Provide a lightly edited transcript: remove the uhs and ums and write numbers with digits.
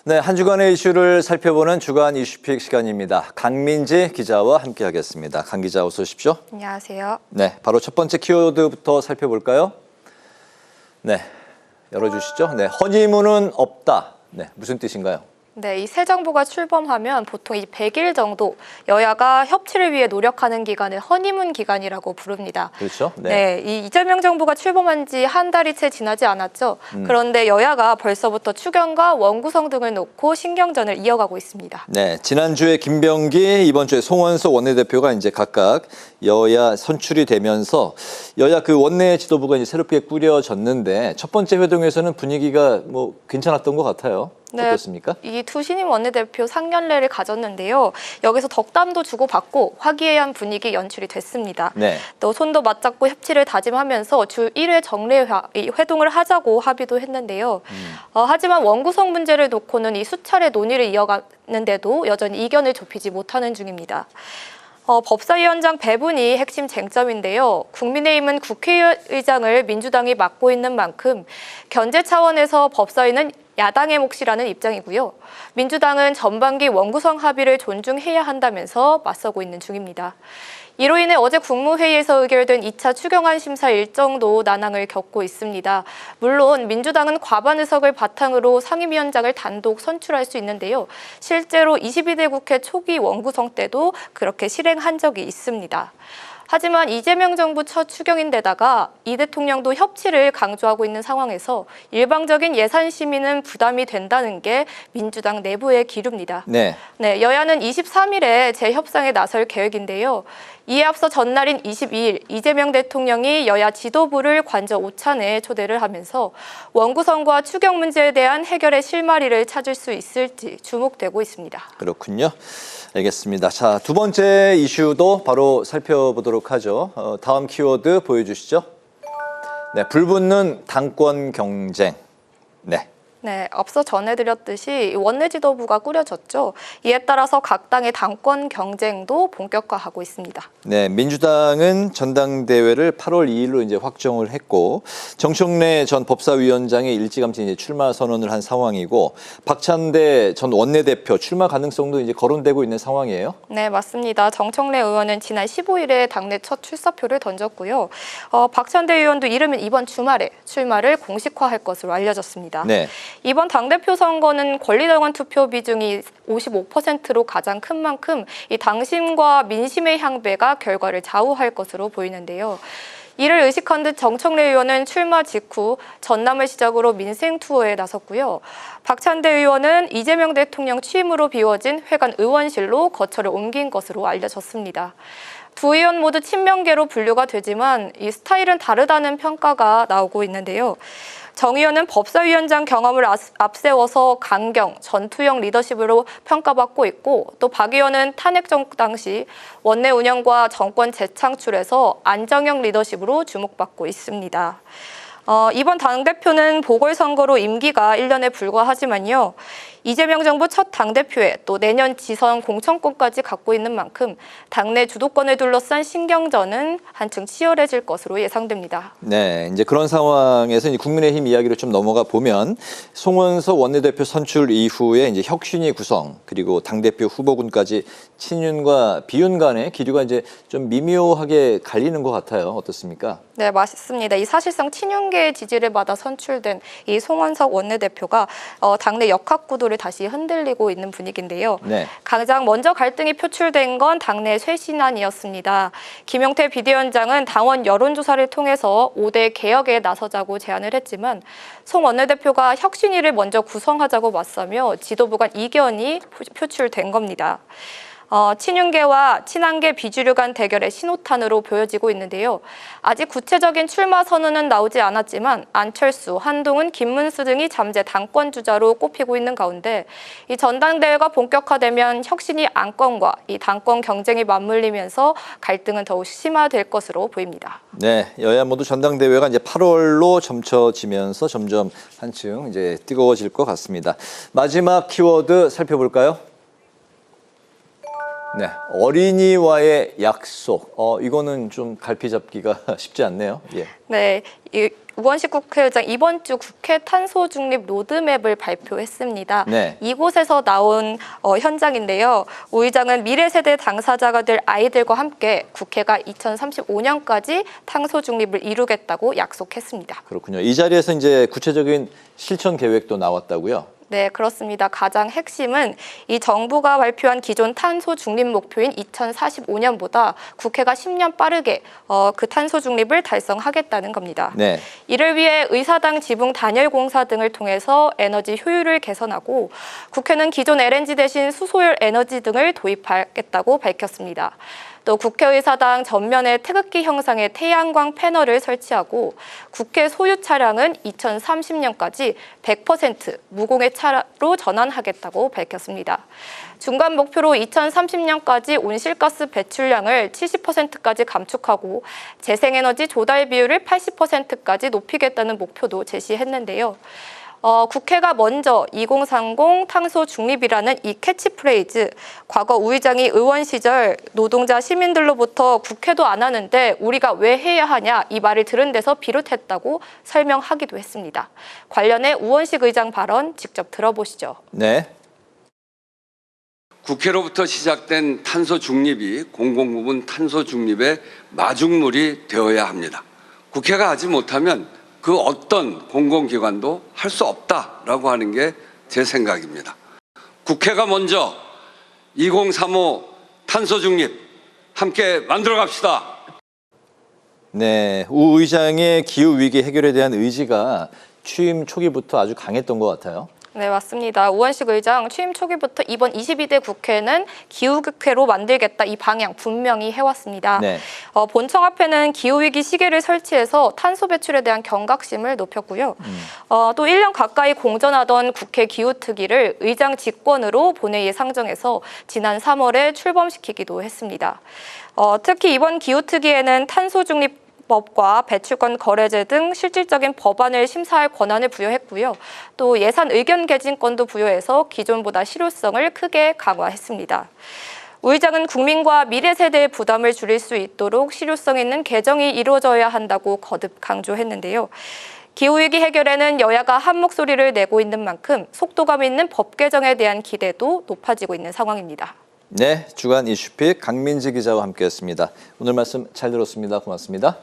네, 한 주간의 이슈를 살펴보는 주간 이슈픽 시간입니다. 강민지 기자와 함께하겠습니다. 강 기자 어서 오십시오. 안녕하세요. 네, 바로 첫 번째 키워드부터 살펴볼까요? 네, 열어주시죠. 네, 허니문은 없다. 네, 무슨 뜻인가요? 네, 이 새 정부가 출범하면 보통 이 100일 정도 여야가 협치를 위해 노력하는 기간을 허니문 기간이라고 부릅니다. 그렇죠. 네, 이 이재명 정부가 출범한 지 한 달이 채 지나지 않았죠. 그런데 여야가 벌써부터 추경과 원구성 등을 놓고 신경전을 이어가고 있습니다. 네, 지난주에 김병기, 이번 주에 송원석 원내대표가 이제 각각 여야 선출이 되면서 여야 그 원내 지도부가 이제 새롭게 꾸려졌는데 첫 번째 회동에서는 분위기가 뭐 괜찮았던 것 같아요. 네, 어떻습니까? 이 두 신임 원내대표 상견례를 가졌는데요. 여기서 덕담도 주고받고 화기애애한 분위기 연출이 됐습니다. 네. 또 손도 맞잡고 협치를 다짐하면서 주 1회 정례 회동을 하자고 합의도 했는데요. 하지만 원구성 문제를 놓고는 이 수차례 논의를 이어가는데도 여전히 이견을 좁히지 못하는 중입니다. 법사위원장 배분이 핵심 쟁점인데요. 국민의힘은 국회의장을 민주당이 맡고 있는 만큼 견제 차원에서 법사위는 야당의 몫이라는 입장이고요. 민주당은 전반기 원구성 합의를 존중해야 한다면서 맞서고 있는 중입니다. 이로 인해 어제 국무회의에서 의결된 2차 추경안 심사 일정도 난항을 겪고 있습니다. 물론 민주당은 과반 의석을 바탕으로 상임위원장을 단독 선출할 수 있는데요. 실제로 22대 국회 초기 원구성 때도 그렇게 실행한 적이 있습니다. 하지만 이재명 정부 첫 추경인데다가 이 대통령도 협치를 강조하고 있는 상황에서 일방적인 예산 심의는 부담이 된다는 게 민주당 내부의 기류입니다. 네. 네, 여야는 23일에 재협상에 나설 계획인데요. 이에 앞서 전날인 22일 이재명 대통령이 여야 지도부를 관저 오찬에 초대를 하면서 원구성과 추경 문제에 대한 해결의 실마리를 찾을 수 있을지 주목되고 있습니다. 그렇군요. 알겠습니다. 자, 두 번째 이슈도 바로 살펴보도록 하죠. 다음 키워드 보여주시죠. 네, 불붙는 당권 경쟁. 네. 네, 앞서 전해드렸듯이 원내 지도부가 꾸려졌죠. 이에 따라서 각 당의 당권 경쟁도 본격화하고 있습니다. 네, 민주당은 전당대회를 8월 2일로 이제 확정을 했고 정청래 전 법사위원장이 일찌감치 이제 출마 선언을 한 상황이고 박찬대 전 원내대표 출마 가능성도 이제 거론되고 있는 상황이에요. 네, 맞습니다. 정청래 의원은 지난 15일에 당내 첫 출사표를 던졌고요. 박찬대 의원도 이르면 이번 주말에 출마를 공식화할 것으로 알려졌습니다. 네. 이번 당대표 선거는 권리당원 투표 비중이 55%로 가장 큰 만큼 이 당심과 민심의 향배가 결과를 좌우할 것으로 보이는데요. 이를 의식한 듯 정청래 의원은 출마 직후 전남을 시작으로 민생 투어에 나섰고요. 박찬대 의원은 이재명 대통령 취임으로 비워진 회관 의원실로 거처를 옮긴 것으로 알려졌습니다. 두 의원 모두 친명계로 분류가 되지만 이 스타일은 다르다는 평가가 나오고 있는데요. 정 의원은 법사위원장 경험을 앞세워서 강경, 전투형 리더십으로 평가받고 있고 또 박 의원은 탄핵정 당시 원내 운영과 정권 재창출에서 안정형 리더십으로 주목받고 있습니다. 이번 당대표는 보궐선거로 임기가 1년에 불과하지만요. 이재명 정부 첫 당대표에 또 내년 지선 공천권까지 갖고 있는 만큼 당내 주도권을 둘러싼 신경전은 한층 치열해질 것으로 예상됩니다. 네, 이제 그런 상황에서 이제 국민의힘 이야기를 좀 넘어가 보면 송원석 원내대표 선출 이후에 이제 혁신위 구성 그리고 당대표 후보군까지 친윤과 비윤 간의 기류가 이제 좀 미묘하게 갈리는 것 같아요. 어떻습니까? 네, 맞습니다. 이 사실상 친윤계의 지지를 받아 선출된 이 송원석 원내대표가 당내 역학 구도를 다시 흔들리고 있는 분위기인데요. 네. 가장 먼저 갈등이 표출된 건 당내 쇄신안이었습니다. 김용태 비대위원장은 당원 여론조사를 통해서 5대 개혁에 나서자고 제안을 했지만 송 원내대표가 혁신위를 먼저 구성하자고 맞서며 지도부 간 이견이 표출된 겁니다. 친윤계와 친한계 비주류 간 대결의 신호탄으로 보여지고 있는데요. 아직 구체적인 출마 선언은 나오지 않았지만 안철수, 한동훈, 김문수 등이 잠재 당권 주자로 꼽히고 있는 가운데 이 전당대회가 본격화되면 혁신이 안건과 이 당권 경쟁이 맞물리면서 갈등은 더욱 심화될 것으로 보입니다. 네, 여야 모두 전당대회가 이제 8월로 점쳐지면서 점점 한층 이제 뜨거워질 것 같습니다. 마지막 키워드 살펴볼까요? 네, 어린이와의 약속. 이거는 좀 갈피 잡기가 쉽지 않네요. 예. 네, 이 우원식 국회의장 이번 주 국회 탄소 중립 로드맵을 발표했습니다. 네. 이곳에서 나온 현장인데요. 우 의장은 미래 세대 당사자가 될 아이들과 함께 국회가 2035년까지 탄소 중립을 이루겠다고 약속했습니다. 그렇군요. 이 자리에서 이제 구체적인 실천 계획도 나왔다고요? 네, 그렇습니다. 가장 핵심은 이 정부가 발표한 기존 탄소 중립 목표인 2045년보다 국회가 10년 빠르게 그 탄소 중립을 달성하겠다는 겁니다. 네. 이를 위해 의사당 지붕 단열 공사 등을 통해서 에너지 효율을 개선하고 국회는 기존 LNG 대신 수소열 에너지 등을 도입하겠다고 밝혔습니다. 또 국회의사당 전면에 태극기 형상의 태양광 패널을 설치하고 국회 소유 차량은 2030년까지 100% 무공해 차로 전환하겠다고 밝혔습니다. 중간 목표로 2030년까지 온실가스 배출량을 70%까지 감축하고 재생에너지 조달 비율을 80%까지 높이겠다는 목표도 제시했는데요. 국회가 먼저 2030 탄소 중립이라는 이 캐치프레이즈, 과거 우 의장이 의원 시절 노동자 시민들로부터 국회도 안 하는데 우리가 왜 해야 하냐 이 말을 들은 데서 비롯했다고 설명하기도 했습니다. 관련해 우원식 의장 발언 직접 들어보시죠. 네. 국회로부터 시작된 탄소 중립이 공공부문 탄소 중립의 마중물이 되어야 합니다. 국회가 하지 못하면 그 어떤 공공기관도 할 수 없다라고 하는 게 제 생각입니다. 국회가 먼저 2035 탄소 중립 함께 만들어 갑시다. 네. 우 의장의 기후위기 해결에 대한 의지가 취임 초기부터 아주 강했던 것 같아요. 네, 맞습니다. 우원식 의장 취임 초기부터 이번 22대 국회는 기후국회로 만들겠다 이 방향 분명히 해왔습니다. 네. 본청 앞에는 기후위기 시계를 설치해서 탄소 배출에 대한 경각심을 높였고요. 또 1년 가까이 공전하던 국회 기후특위를 의장 직권으로 본회의에 상정해서 지난 3월에 출범시키기도 했습니다. 특히 이번 기후특위에는 탄소 중립 법과 배출권 거래제 등 실질적인 법안을 심사할 권한을 부여했고요. 또 예산 의견 개진권도 부여해서 기존보다 실효성을 크게 강화했습니다. 우 의장은 국민과 미래 세대의 부담을 줄일 수 있도록 실효성 있는 개정이 이루어져야 한다고 거듭 강조했는데요. 기후위기 해결에는 여야가 한 목소리를 내고 있는 만큼 속도감 있는 법 개정에 대한 기대도 높아지고 있는 상황입니다. 네, 주간 이슈픽 강민지 기자와 함께했습니다. 오늘 말씀 잘 들었습니다. 고맙습니다.